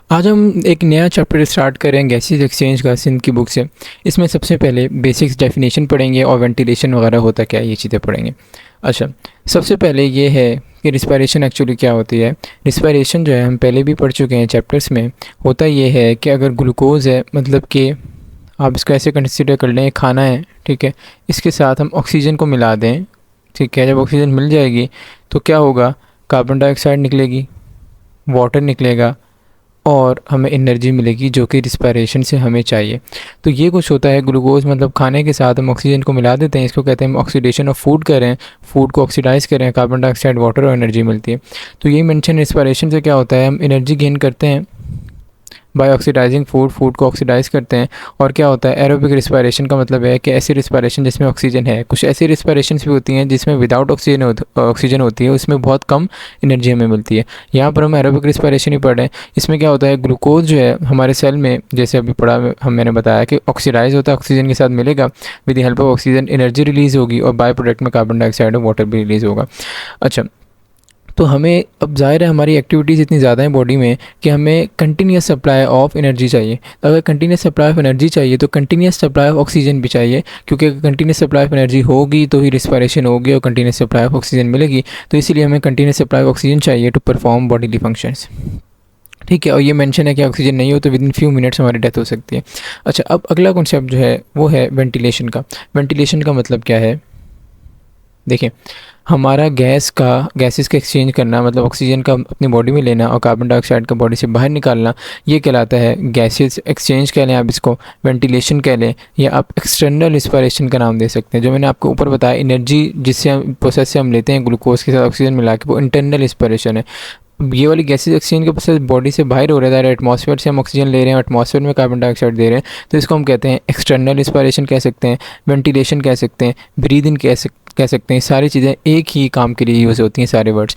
आज हम एक नया चैप्टर स्टार्ट करें गैसेस एक्सचेंज का सिंध की बुक से। इसमें सबसे पहले बेसिक्स डेफिनेशन पढ़ेंगे और वेंटिलेशन वगैरह होता क्या है ये चीज़ें पढ़ेंगे। अच्छा, सबसे पहले ये है कि रिस्पायरेशन एक्चुअली क्या होती है। रिस्पायरेशन जो है हम पहले भी पढ़ चुके हैं चैप्टर्स में। होता ये है कि अगर ग्लूकोज़ है, मतलब कि आप इसको ऐसे कंसिडर कर लें, खाना है, ठीक है, इसके साथ हम ऑक्सीजन को मिला दें, ठीक है। जब ऑक्सीजन मिल जाएगी तो क्या होगा, कार्बन डाइऑक्साइड निकलेगी, वाटर निकलेगा और हमें एनर्जी मिलेगी जो कि रिस्पायरेशन से हमें चाहिए। तो ये कुछ होता है। ग्लूकोज मतलब खाने के साथ हम ऑक्सीजन को मिला देते हैं, इसको कहते हैं हम ऑक्सीडेशन ऑफ फूड करें, फूड को ऑक्सीडाइज करें, कार्बन डाइऑक्साइड, वाटर और एनर्जी मिलती है। तो यही मेंशन रिस्पायरेशन से क्या होता है, हम एनर्जी गेन करते हैं बाय ऑक्सीडाइजिंग फूड, फूड को ऑक्सीडाइज करते हैं। और क्या होता है, एरोबिक रिस्पायरेशन का मतलब है कि ऐसी रिस्पायरेशन जिसमें ऑक्सीजन है। कुछ ऐसी रिस्पायरेशंस भी होती हैं जिसमें विदाउट ऑक्सीजन होती है, उसमें बहुत कम एनर्जी हमें मिलती है। यहाँ पर हम एरोबिक रिस्पायरेशन ही पढ़ रहे हैं। इसमें क्या होता है, ग्लूकोज जो है हमारे सेल में, जैसे अभी पढ़ा मैंने बताया कि ऑक्सीडाइज होता है, ऑक्सीजन के साथ मिलेगा, with the help of oxygen energy release होगी और बाय प्रोडक्ट में कार्बन डाइऑक्साइड और वाटर भी रिलीज़ होगा। अच्छा, तो हमें अब ज़ाहिर है हमारी एक्टिविटीज़ इतनी ज़्यादा हैं बॉडी में कि हमें कंटिन्यूस सप्लाई ऑफ एनर्जी चाहिए। अगर कंटिन्यूस सप्लाई ऑफ एनर्जी चाहिए तो कंटिन्यूस सप्लाई ऑफ ऑक्सीजन भी चाहिए, क्योंकि अगर कंटिन्यूस सप्लाई ऑफ एनर्जी होगी तो ही रिस्पायरेशन होगी और कंटिन्यूस सप्लाई ऑफ ऑक्सीजन मिलेगी। तो इसीलिए हमें कंटिन्यूस सप्लाई ऑफ ऑक्सीजन चाहिए टू परफॉर्म बॉडीली फंक्शंस, ठीक है। और ये मेंशन है कि ऑक्सीजन नहीं हो तो विद इन फ्यू मिनट्स हमारी डेथ हो सकती है। अच्छा, अब अगला कॉन्सेप्ट जो है वो है वेंटिलेशन का। वेंटिलेशन का मतलब क्या है, देखिए, हमारा गैसेस का एक्सचेंज करना, मतलब ऑक्सीजन का अपनी बॉडी में लेना और कार्बन डाइऑक्साइड का बॉडी से बाहर निकालना, ये कहलाता है गैसेस एक्सचेंज कह लें आप इसको, वेंटिलेशन कह लें, या आप एक्सटर्नल रिस्पायरेशन का नाम दे सकते हैं। जो मैंने आपको ऊपर बताया, एनर्जी जिससे हम प्रोसेस से हम लेते हैं ग्लूकोज के साथ ऑक्सीजन मिला के, वो इंटरनल रिस्पायरेशन है। ये वाली गैसेस एक्सचेंज के प्रोसेस बॉडी से बाहर हो रहा है, एटमॉस्फेयर से हम ऑक्सीजन ले रहे हैं, एटमॉस्फेयर में कार्बन डाइऑक्साइड दे रहे हैं, तो इसको हम कहते हैं एक्सटर्नल रिस्पायरेशन कह सकते हैं, वेंटिलेशन कह सकते हैं, ब्रीद इन कह सकते हैं। सारी चीज़ें एक ही काम के लिए यूज़ होती हैं, सारे वर्ड्स।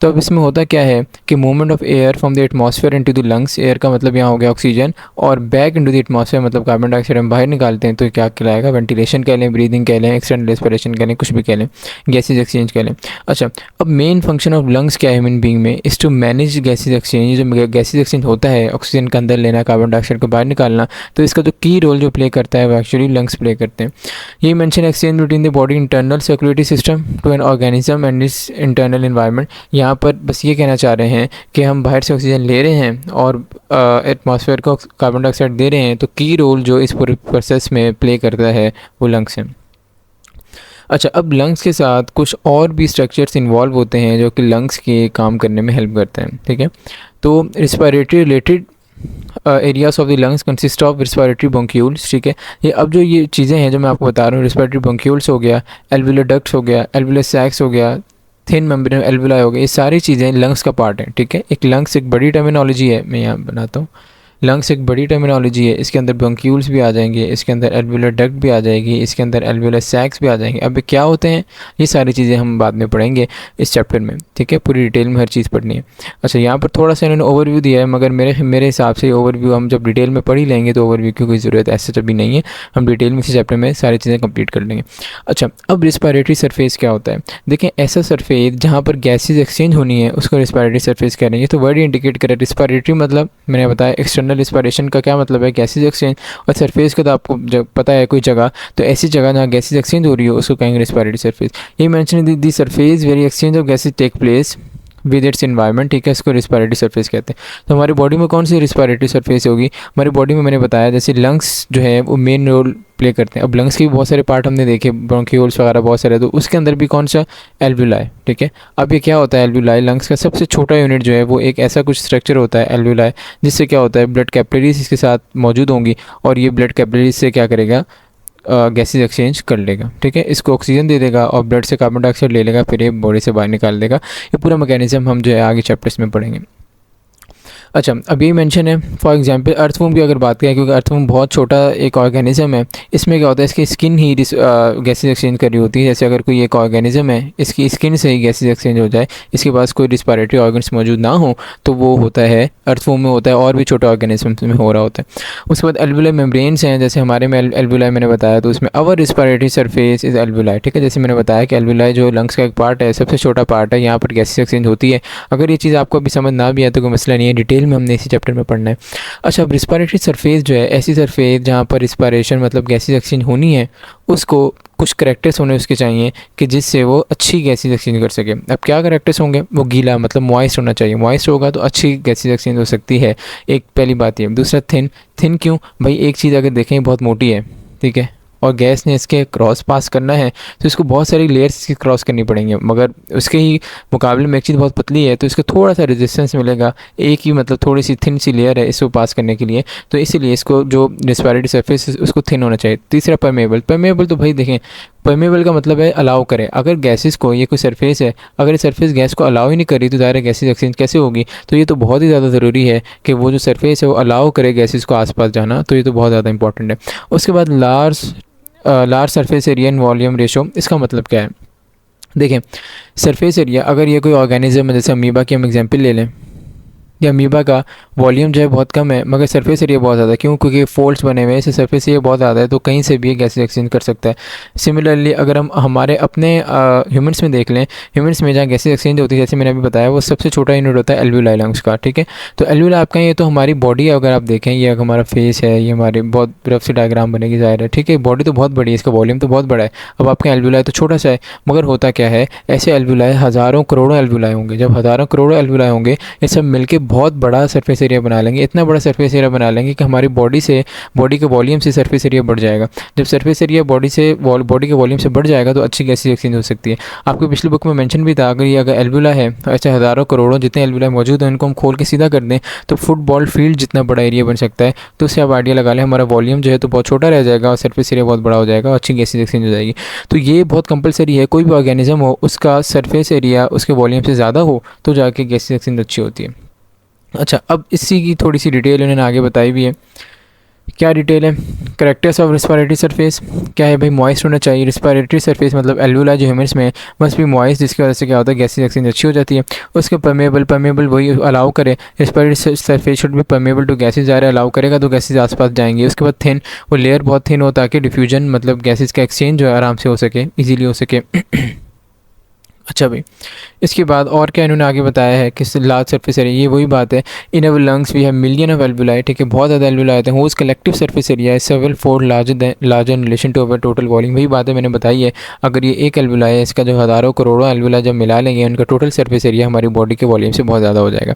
तो अब इसमें होता क्या है कि movement of air from the atmosphere into the lungs, air का मतलब यहाँ हो गया ऑक्सीजन, और बैक इनटू द एटमॉस्फेयर मतलब कार्बन डाइऑक्साइड हम बाहर निकालते हैं, तो क्या कहलाएगा, वेंटिलेशन कह लें, ब्रीदिंग कह लें, एक्सटर्नल रिस्पायरेशन कह लें, कुछ भी कह लें, गैसेज एक्सचेंज कह लें। अच्छा, अब मेन फंक्शन ऑफ लंग्स क्या है ह्यूमन बींग में, is to manage gases exchange. जो गैसेज एक्सचेंज होता है, ऑक्सीजन का अंदर लेना, कार्बन डाइऑक्साइड को बाहर निकालना, तो इसका जो की रोल जो प्ले करता है वो एक्चुअली लंग्स प्ले करते हैं। ये mention exchange between the body internal circulatory system to an organism and its internal environment. यहाँ पर बस ये कहना चाह रहे हैं कि हम बाहर से ऑक्सीजन ले रहे हैं और एटमॉस्फेयर को कार्बन डाइऑक्साइड दे रहे हैं, तो की रोल जो इस पूरे प्रोसेस में प्ले करता है वो लंग्स है। अच्छा, अब लंग्स के साथ कुछ और भी स्ट्रक्चर्स इन्वॉल्व होते हैं जो कि लंग्स के काम करने में हेल्प करते हैं, ठीक है। तो respiratory related areas of the lungs consist of respiratory bronchioles, ठीक है। ये अब जो ये चीज़ें हैं जो मैं आपको बता रहा हूँ, रिस्पायरेटरी ब्रोंक्यूल्स हो गया, एल्वुलर डक्ट्स हो गया, एल्वुलर सैक्स हो गया, थिन मेम्ब्रेन एल्वुलाई हो गया, ये सारी चीज़ें लंग्स का पार्ट है, ठीक है। एक लंग्स एक बड़ी टर्मिनोलॉजी है, मैं यहाँ बनाता हूँ। लंग्स एक बड़ी टर्मिनोलॉजी है, इसके अंदर ब्रोंक्यूल्स भी आ जाएंगे, इसके अंदर एल्वुलर डक्ट भी आ जाएगी, इसके अंदर एल्वुलर सैक्स भी आ जाएंगे। अब क्या होते हैं ये सारी चीज़ें हम बाद में पढ़ेंगे इस चैप्टर में, ठीक है। पूरी डिटेल में हर चीज़ पढ़नी है। अच्छा, यहाँ पर थोड़ा सा इन्होंने ओवरव्यू दिया है, मगर मेरे हिसाब से ओवरव्यू हम जब डिटेल में पढ़ ही लेंगे तो ओवरव्यू की कोई ज़रूरत ऐसे तो भी नहीं है, हम डिटेल में इस चैप्टर में सारी चीज़ें कंप्लीट कर लेंगे। अच्छा, अब रिस्पायरेटरी सरफेस क्या होता है, देखें, ऐसा सरफेस जहाँ पर गैसेज एक्सचेंज होनी है उसको रिस्पायरेटरी सरफेस कह रहे हैं। तो वर्ड इंडिकेट करे, रिस्पायरेटरी मतलब मैंने बताया, एक्सटर्नल रिस्पायरेशन का क्या मतलब है, गैसेज एक्सचेंज, और सरफेस का तो आपको जब पता है कोई जगह, तो ऐसी जगह जहाँ गैसेज एक्सचेंज हो रही हो उसको कहेंगे रिस्पायरेटरी सरफेस। ये mention the surface where exchange of gases take place with its environment, ठीक है, इसको रिस्पायरेटरी सरफेस कहते हैं। तो हमारी बॉडी में कौन सी रिस्पायरेटरी सरफेस होगी, हमारी बॉडी में मैंने बताया जैसे लंग्स जो है वो मेन रोल प्ले करते हैं। अब लंग्स के भी बहुत सारे पार्ट हमने देखे, ब्रोंक्यूल्स वगैरह बहुत सारे, तो उसके अंदर भी कौन सा, एल्वुलाई, ठीक है। अब ये क्या होता है एल्वुलाई, लंग्स का सबसे छोटा यूनिट जो है वो एक ऐसा कुछ स्ट्रक्चर होता है एल्वुलाई, जिससे क्या होता है ब्लड कैपिलरीज इसके साथ मौजूद होंगी और ये ब्लड कैपिलरीज से क्या करेगा, गैसेज एक्सचेंज कर लेगा, ठीक है। इसको ऑक्सीजन दे देगा और ब्लड से कार्बन डाइऑक्साइड ले लेगा, फिर ये बॉडी से बाहर निकाल देगा। ये पूरा मैकेनिज्म हम जो है आगे चैप्टर्स में पढ़ेंगे। अच्छा, अब यही मेंशन है फॉर एग्जांपल अर्थवूम की अगर बात करें, क्योंकि अर्थवूम बहुत छोटा एक ऑर्गेनिज्म है, इसमें क्या होता है इसकी स्किन ही गैसेज एक्सचेंज कर रही होती है। जैसे अगर कोई एक ऑर्गेनिज्म है, इसकी स्किन से ही गैसेज एक्सचेंज हो जाए, इसके पास कोई रिस्पायरेटरी ऑर्गन्स मौजूद ना हो, तो वो होता है अर्थवूम में होता है, और भी छोटे ऑर्गेनिज्म में हो रहा होता है। उसके बाद एल्वुलर मेम्ब्रेन्स हैं, जैसे हमारे में एल्वुलाई मैंने बताया, तो उसमें अवर रिस्पायरेटरी सरफेस इज़ एल्वुलाई, ठीक है। जैसे मैंने बताया कि एल्वुलाई जो लंग्स का एक पार्ट है, सबसे छोटा पार्ट है, यहाँ पर गैसेज एक्सचेंज होती है। अगर ये चीज़ आपको अभी समझ ना भी आए तो कोई मसला नहीं है, डिटेल डिटेल में हमने इसी चैप्टर में पढ़ना है। अच्छा, अब रिस्पायरेटरी सरफेस जो है, ऐसी सरफेस जहाँ पर रिस्पायरेशन मतलब गैसेज एक्सचेंज होनी है, उसको कुछ करैक्टर्स होने उसके चाहिए कि जिससे वो अच्छी गैसेज एक्सचेंज कर सके। अब क्या करैक्टर्स होंगे? वो गीला मतलब मॉइस्ट होना चाहिए, मॉइस्ट होगा तो अच्छी गैसेज एक्सचेंज हो सकती है, एक पहली बात ये। दूसरा थिन, थिन क्यों भाई? एक चीज़ अगर देखें बहुत मोटी है, ठीक है, और गैस ने इसके क्रॉस पास करना है तो इसको बहुत सारी लेयर्स इसकी क्रॉस करनी पड़ेंगी, मगर उसके ही मुकाबले में एक चीज़ बहुत पतली है तो इसको थोड़ा सा रेजिस्टेंस मिलेगा, एक ही मतलब थोड़ी सी थिन सी लेयर है इसको पास करने के लिए, तो इसीलिए इसको जो रेस्पिरेटरी सरफेस है उसको थिन होना चाहिए। तीसरा परमेबल, परमेबल तो भाई देखें, परमेबल का मतलब है अलाउ करे। अगर गैसेस को, ये कोई सरफेस है, अगर ये सरफेस गैस को अलाउ ही नहीं करी तो ज़ाहिर है गैसेज एक्सचेंज कैसे होगी? तो ये तो बहुत ही ज़्यादा ज़रूरी है कि वो जो सरफेस है वो अलाउ करे गैसेस को आसपास जाना, तो ये तो बहुत ज़्यादा इंपॉर्टेंट है। उसके बाद large surface area and volume ratio, इसका मतलब क्या है? देखें, सरफेस एरिया, अगर ये कोई ऑर्गेनिज्म है, जैसे अमीबा की हम एग्जांपल ले लें, या अमीबा का वॉल्यूम जो है बहुत कम है मगर सरफेस एरिया बहुत ज़्यादा है, क्यों? क्योंकि फोल्ड्स बने हुए हैं, इससे सरफेस एरिया बहुत ज़्यादा है, तो कहीं से भी ये गैसेज एक्सचेंज कर सकता है। सिमिलरली अगर हम हमारे अपने ह्यूमंस में देख लें, ह्यूमंस में जहाँ गैसेज एक्सचेंज होती है, जैसे मैंने अभी बताया, वो सबसे छोटा यूनिट होता है एल्वुलाई लंग्स का, ठीक है। तो एल्वुलाई आपका, ये तो हमारी बॉडी है, अगर आप देखें ये हमारा फेस है, ये हमारी बहुत रफ से डायग्राम बनेगी ज़ाहिर है, ठीक है। बॉडी तो बहुत बड़ी है, इसका वॉल्यूम तो बहुत बड़ा है। अब आपका एल्वुलाई तो छोटा सा है, मगर होता क्या है, ऐसे एल्वुलाई हज़ारों करोड़ों एल्वुलाई होंगे, जब हज़ारों करोड़ों एल्वुलाई होंगे ये सब मिलकर बहुत बड़ा सरफेस एरिया बना लेंगे, इतना बड़ा सरफेस एरिया बना लेंगे कि हमारी बॉडी के वॉल्यूम से सरफेस एरिया बढ़ जाएगा। जब सरफेस एरिया बॉडी के वॉल्यूम से बढ़ जाएगा तो अच्छी गैसेज एक्सचेंज हो सकती है। आपकी पिछली बुक में मेंशन भी था, अगर एल्वुला है तो ऐसे हज़ारों करोड़ों जितने एल्वुला मौजूद हैं उनको हम खोल के सीधा कर दें तो फुटबॉल फील्ड जितना बड़ा एरिया बन सकता है। तो उससे आप आइडिया लगा लें, हमारा वॉल्यूम जो है तो बहुत छोटा रह जाएगा और सरफेस एरिया बहुत बड़ा हो जाएगा और अच्छी गैसेज एक्सचेंज हो जाएगी। तो ये बहुत कंपलसरी है, कोई भी ऑर्गेनिज्म हो उसका सरफेस एरिया उसके वॉल्यूम से ज़्यादा हो तो जाके गैसेज एक्सचेंज अच्छी होती है। अच्छा, अब इसी की थोड़ी सी डिटेल उन्होंने आगे बताई भी है। क्या डिटेल है? करैक्टर्स ऑफ रिस्पायरेटरी सरफेस क्या है भाई? मॉइस्ट होना चाहिए। रिस्पायरेटरी सरफेस मतलब एल्वुला जो ह्यूमन्स में मस्ट भी मॉइस्ट, जिसकी वजह से क्या होता है गैसेज एक्सचेंज अच्छी हो जाती है। उसके परमेबल वही अलाउ करे, रिस्पायरेटरी सरफेस शुड भी परमेबल टू गैसेज, ज़्यादा अलाउ करेगा तो गैसेज आसपास जाएंगे। उसके बाद थिन, वो लेयर बहुत थिन हो ताकि डिफ्यूजन मतलब गैसेज का एक्सचेंज जो है आराम से हो सके, ईजीली हो सके। अच्छा भाई, इसके बाद और क्या इन्होंने आगे बताया है कि लार्ज सरफेस एरिया, ये वही बात है, in our lungs we have million of alveoli, ठीक है, बहुत ज़्यादा एल्वुलाई आते हैं, वो कलेक्टिव सरफेस एरिया है several fold larger in relation to our total volume. वही बात है मैंने बताई है, अगर ये एक एल्वुलाई है, इसका जो हज़ारों करोड़ों एल्वुलाई जब मिला लेंगे उनका टोटल सरफेस एरिया हमारी बॉडी के वॉल्यूम से बहुत ज़्यादा हो जाएगा।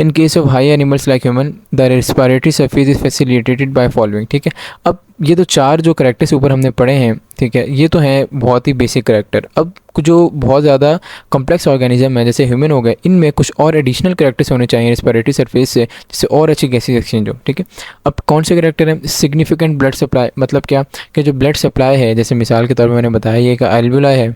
In case of high animals like human the respiratory surface is facilitated by following, ठीक है। अब ये तो चार जो करैक्टर्स ऊपर हमने पढ़े हैं, ठीक है, ये तो हैं बहुत ही बेसिक करैक्टर। अब जो बहुत ज़्यादा कॉम्प्लेक्स ऑर्गेनिज्म है जैसे ह्यूमन हो गए, इनमें कुछ और एडिशनल करैक्टर्स होने चाहिए रिस्पायरेटरी सरफेस से, जिससे और अच्छी गैसेज एक्सचेंज हो, ठीक है। अब कौन से करैक्टर हैं? सिग्निफिकेंट ब्लड सप्लाई, मतलब क्या कि जो ब्लड सप्लाई है, जैसे मिसाल के तौर पर मैंने बताया ये एक एल्वुलाई है,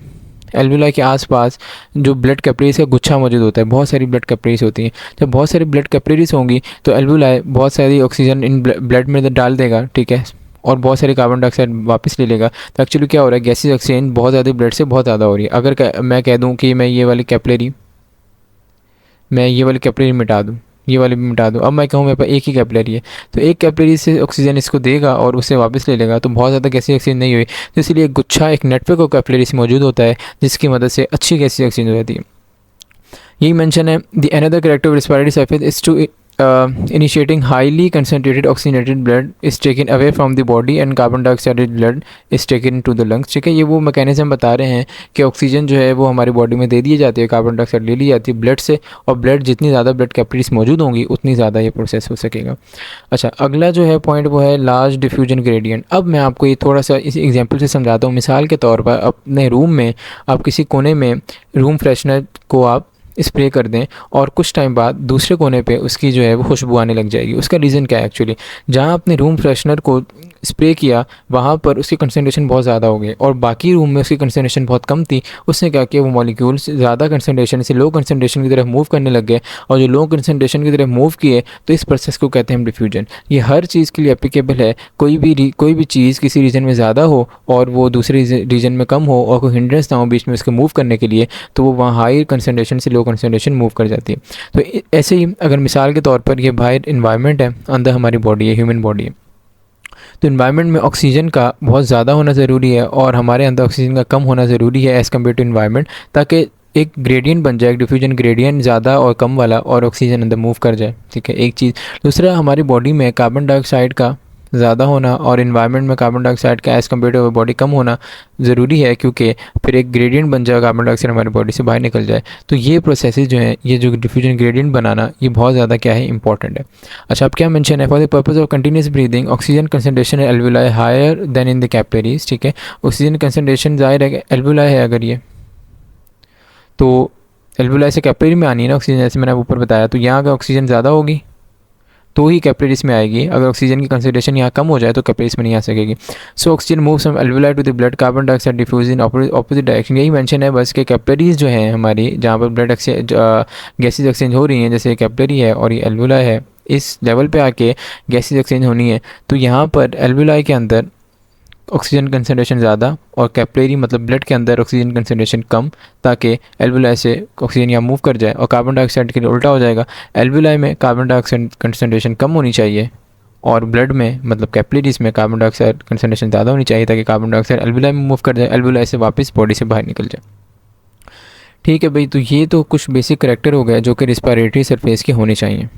एल्वुलाई के आसपास जो ब्लड कैपिलरीज का गुच्छा मौजूद होता है, बहुत सारी ब्लड कैपिलरीज होती हैं। जब बहुत सारी ब्लड कैपिलरीज होंगी तो एल्वुलाई बहुत सारी ऑक्सीजन इन ब्लड में डाल देगा, ठीक है, और बहुत सारे कार्बन डाइऑक्साइड वापस ले लेगा। तो एक्चुअली क्या हो रहा है, गैसेज एक्सचेंज बहुत ज़्यादा ब्लड से बहुत ज़्यादा हो रही है। अगर मैं कह दूं कि मैं ये वाली कैपिलरी मिटा दूं, ये वाली भी मिटा दूं, अब मैं कहूँ मेरे पास एक ही कैपिलरी है, तो एक कैपिलरी से ऑक्सीजन इसको देगा और उससे वापस ले लेगा, तो बहुत ज़्यादा गैसेज एक्सचेंज नहीं हुई। तो इसलिए एक गुच्छा, एक नेटवर्क ऑफ कैपिलरी से मौजूद होता है जिसकी मदद से अच्छी गैसेज एक्सचेंज हो जाती है। यही मेंशन है the another character of respiratory surface is to initiating highly concentrated oxygenated blood is taken away from the body and carbon dioxide blood is taken to the lungs, ठीक है। ये वो mechanism बता रहे हैं कि ऑक्सीजन जो है वो हमारी बॉडी में दे दी जाती है, कार्बन डाइऑक्साइड ले ली जाती है ब्लड से, और ब्लड जितनी ज़्यादा ब्लड कैपिलरीज मौजूद होंगी उतनी ज़्यादा ये प्रोसेस हो सकेगा। अच्छा, अगला जो है पॉइंट वो है लार्ज डिफ्यूजन ग्रेडियंट। अब मैं आपको ये थोड़ा सा इस एग्जाम्पल से समझाता हूँ। मिसाल के तौर पर अपने रूम में आप किसी कोने में रूम फ्रेशनर को आप स्प्रे कर दें और कुछ टाइम बाद दूसरे कोने पे उसकी जो है वो खुशबू आने लग जाएगी। उसका रीज़न क्या है? एक्चुअली जहाँ आपने रूम फ्रेशनर को स्प्रे किया वहाँ पर उसकी कंसनट्रेशन बहुत ज़्यादा हो गई और बाकी रूम में उसकी कंसनट्रेशन बहुत कम थी। उसने क्या किया, वो मॉलिक्यूल्स ज़्यादा कंसनट्रेशन से लो कंसनट्रेशन की तरफ मूव करने लग गए, और जो लो कंसनट्रेशन की तरफ मूव किए तो इस प्रोसेस को कहते हैं हम डिफ्यूजन। ये हर चीज़ के लिए एप्लीकेबल है। कोई भी चीज़ किसी रीजन में ज़्यादा हो और वो दूसरे रीजन में कम हो और कोई हिंड्रेंस ना हो बीच में उसको मूव करने के लिए, तो वो वहाँ हाई कंसनट्रेशन से लो कंसनट्रेशन मूव कर जाती है। तो ऐसे ही अगर मिसाल के तौर पर ये बाहर इन्वायरमेंट है, अंदर हमारी बॉडी है, ह्यूमन बॉडी है, तो इन्वायरमेंट में ऑक्सीजन का बहुत ज़्यादा होना ज़रूरी है और हमारे अंदर ऑक्सीजन का कम होना ज़रूरी है एज़ कम्पेयर टू इन्वायरमेंट, ताकि एक ग्रेडियंट बन जाए, एक डिफ्यूजन ग्रेडियंट ज़्यादा और कम वाला, और ऑक्सीजन अंदर मूव कर जाए, ठीक है, एक चीज़। दूसरा, हमारी बॉडी में कार्बन डाइऑक्साइड का ज़्यादा होना और इन्वायरमेंट में कार्बन डाइऑक्साइड का एज़ कम्पेयर टू बॉडी कम होना ज़रूरी है, क्योंकि फिर एक ग्रेडियंट बन जाए, कार्बन डाइऑक्साइड हमारी बॉडी से बाहर निकल जाए। तो ये प्रोसेसेस जो हैं, ये जो डिफ्यूजन ग्रेडियंट बनाना, ये बहुत ज़्यादा क्या है, इंपॉर्टेंट है। अच्छा, अब क्या मेंशन है, for the purpose of continuous breathing oxygen concentration alveoli higher than in the capillaries, ठीक है। ऑक्सीजन कंसनट्रेशन ज़ाहिर है एल्वुलाई है, अगर ये तो एल्वुलाई से कैपिलरी में आनी है ना ऑक्सीजन, जैसे मैंने ऊपर बताया। तो यहाँ अगर ऑक्सीजन ज़्यादा होगी तो ही कैपिलरीज में आएगी, अगर ऑक्सीजन की कंसंट्रेशन यहाँ कम हो जाए तो कैपिलरीज में नहीं आ सकेगी। So oxygen move from alveoli to the blood, carbon dioxide diffuse in opposite direction. यही मेंशन है बस कि कैपिलरीज जो हैं हमारी, जहाँ पर ब्लड गैसेज एक्सचेंज हो रही हैं, जैसे कैपिलरी है और ये एल्वुलाई है, इस लेवल पे आके गैसेज एक्सचेंज होनी है। तो यहाँ पर एल्वुलाई के अंदर ऑक्सीजन कंसंट्रेशन ज़्यादा और कैपिलरी मतलब ब्लड के अंदर ऑक्सीजन कंसंट्रेशन कम, ताकि एल्वुलाई से ऑक्सीजन यहाँ मूव कर जाए। और कार्बन डाइऑक्साइड के लिए उल्टा हो जाएगा, एल्वुलाई में कार्बन डाइऑक्साइड कंसंट्रेशन कम होनी चाहिए और ब्लड में मतलब कैपिलरीज में कार्बन डाइऑक्साइड कंसंट्रेशन ज़्यादा होनी चाहिए, ताकि कार्बन डाइऑक्साइड एल्वुलाई में मूव कर जाए, एल्वुलाई से वापस बॉडी से बाहर निकल जाए। ठीक है भाई, तो ये तो कुछ बेसिक करैक्टर हो गया जो कि रिस्पिरेटरी सरफेस के होने चाहिए।